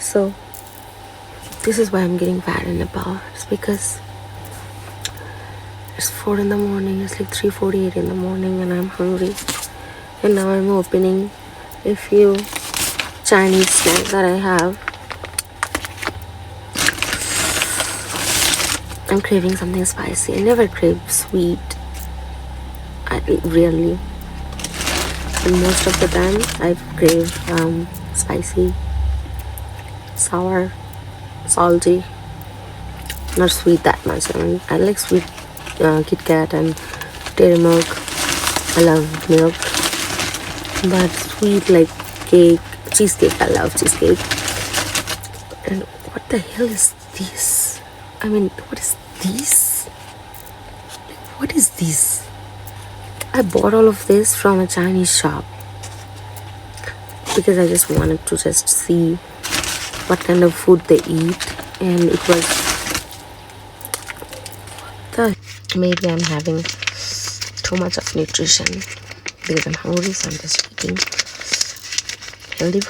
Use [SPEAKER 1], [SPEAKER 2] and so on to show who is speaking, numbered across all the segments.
[SPEAKER 1] So this is why I'm getting fat in Nepal. It's because it's 4 in the morning. It's like 3:48 in the morning and I'm hungry. And now I'm opening a few Chinese snacks that I have. I'm craving something spicy. I never crave sweet. I rarely. But most of the time I crave spicy, sour, salty. Not sweet that much. I mean, I like sweet Kit Kat and dairy milk. I love milk. But sweet like cake, cheesecake. I love cheesecake. And what the hell is this? I mean, what is this? Like, what is this? I bought all of this from a Chinese shop because I just wanted to just see what kind of food they eat, and it was maybe I'm having too much of nutrition because I'm hungry, so I'm just eating healthy.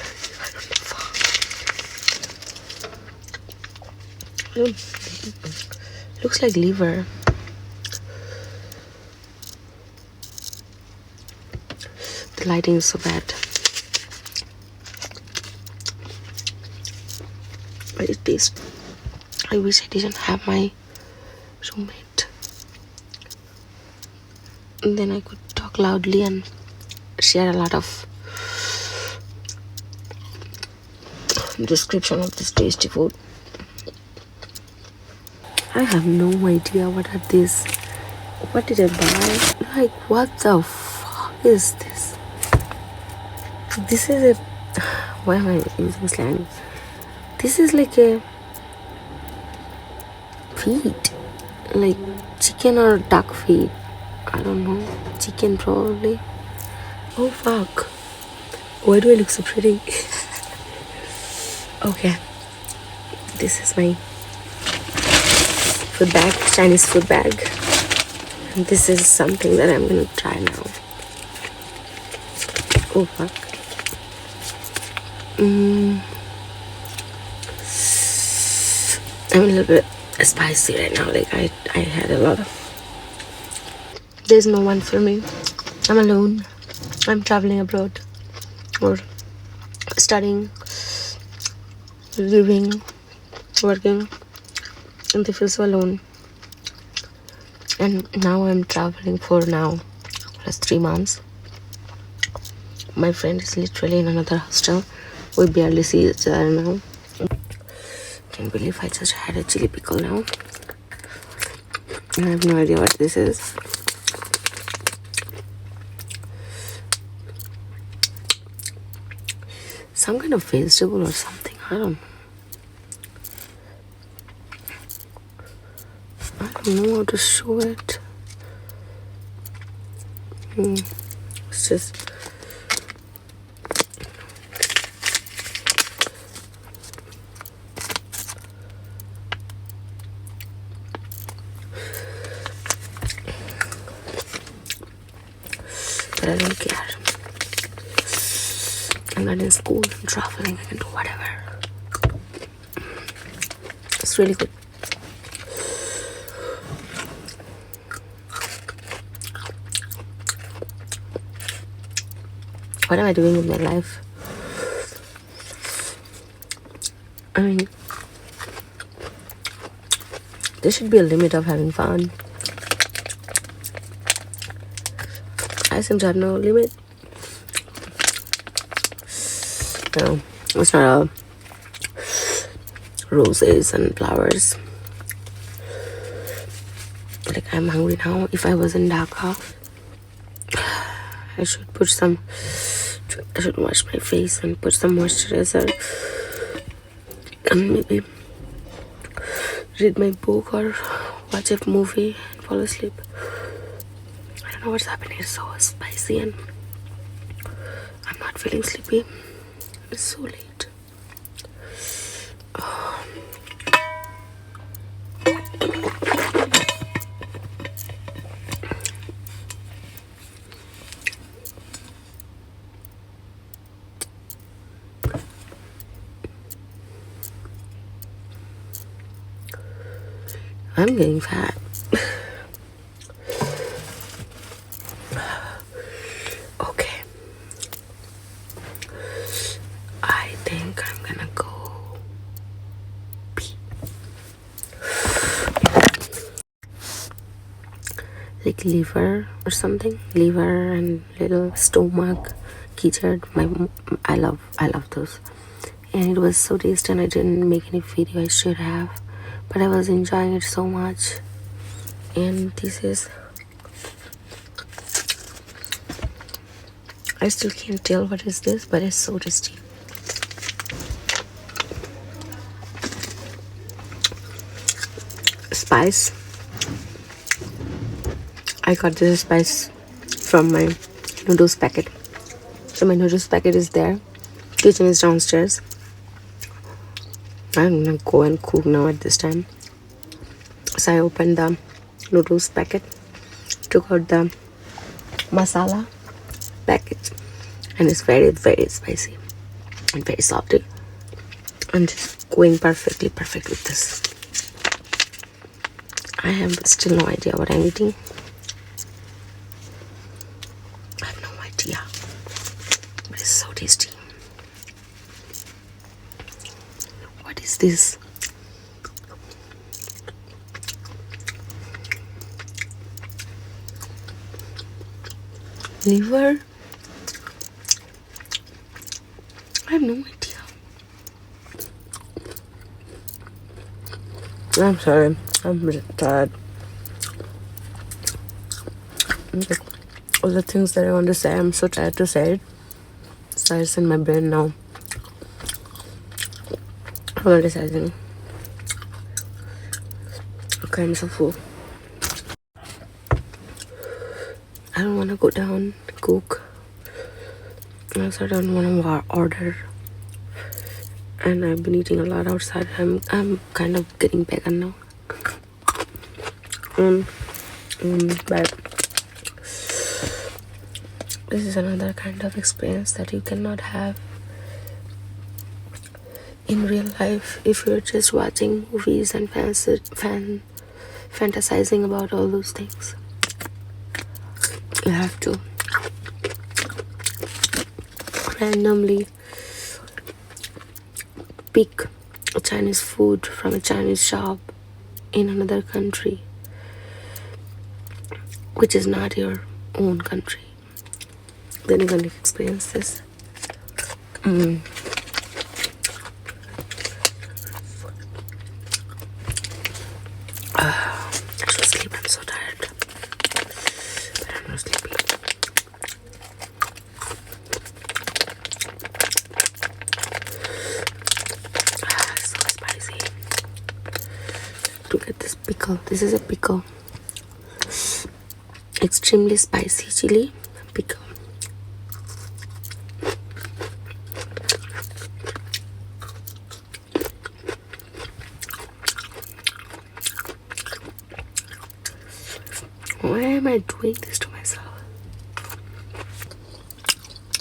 [SPEAKER 1] Looks like liver. The lighting is so bad. But it tastes. I wish I didn't have my roommate. And then I could talk loudly and share a lot of description of this tasty food. I have no idea what are these. What did I buy? Like, what the fuck is this? This is a. Why am I using slang? This is like a feet, like chicken or duck feet. I don't know. Chicken probably. Oh fuck. Why do I look so pretty? Okay. This is my food bag, Chinese food bag. And this is something that I'm gonna try now. Oh fuck. I'm a little bit spicy right now. Like I had a lot of. There's no one for me. I'm alone. I'm traveling abroad or studying, living, working, and they feel so alone. And now I'm traveling for now plus 3 months. My friend is literally in another hostel. We barely see each other now. Can't believe I just had a chili pickle now. I have no idea what this is. Some kind of vegetable or something. I don't know how to show it. It's just. But I don't care. I'm not in school, I'm traveling, I can do whatever. It's really good. What am I doing with my life? I mean, there should be a limit of having fun. I seem to have no limit. No, it's not all roses and flowers. Like, I'm hungry now. If I was in Dhaka, I should wash my face and put some moisturizer and maybe read my book or watch a movie and fall asleep. I don't know what's happening. It's so spicy and I'm not feeling sleepy. It's so late. I'm getting fat. Okay. I think I'm gonna go pee. Like liver or something. Liver and little stomach, kitchen. I love those. And it was so tasty, and I didn't make any video. I should have, but I was enjoying it so much. And this is, I still can't tell what is this, but it's so tasty. Spice. I got this spice from my noodles packet. So my noodles packet is there. Kitchen is downstairs. I'm gonna go and cook now at this time. So I opened the noodles packet, took out the masala packet, and it's very spicy and very salty, and just going perfect with this. I have still no idea what I'm eating. I have no idea, but it's so tasty. What is this? Liver? I have no idea. I'm sorry, I'm really tired. All the things that I want to say, I'm so tired to say it. So it's in my brain now. I'm not deciding. Okay, I'm so full. I don't want to go down, cook. Also, I don't want to order. And I've been eating a lot outside. I'm kind of getting vegan now. But this is another kind of experience that you cannot have in real life if you're just watching movies and fantasizing about all those things. You have to randomly pick a Chinese food from a Chinese shop in another country, which is not your own country. Then you're gonna experience this. I should sleep. I'm so tired, but I'm not sleepy. It's so spicy. Look at this pickle. This is a pickle. Extremely spicy chili pickle. Why am I doing this to myself?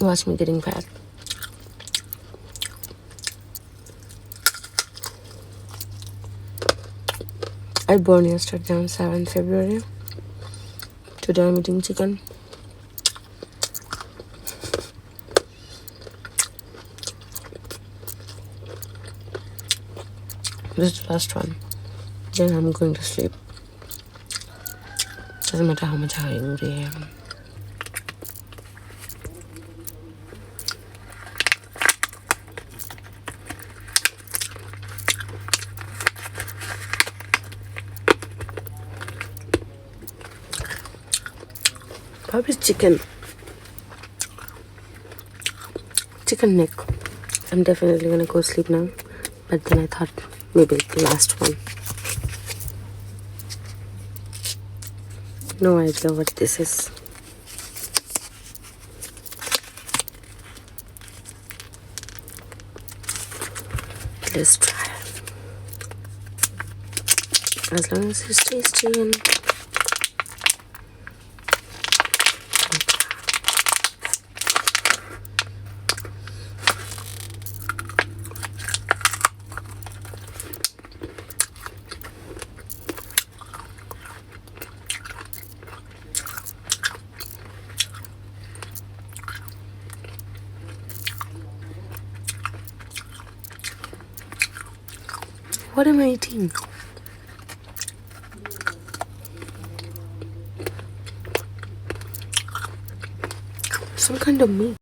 [SPEAKER 1] Watch me getting fat. I born yesterday on 7th February. Today I'm eating chicken. This is the last one. Then I'm going to sleep. Doesn't matter how much hungry I am. Probably chicken neck. I'm definitely gonna go sleep now, but then I thought maybe the last one. No idea what this is. Let's try it. As long as it's tasty and What am I eating? Some kind of meat.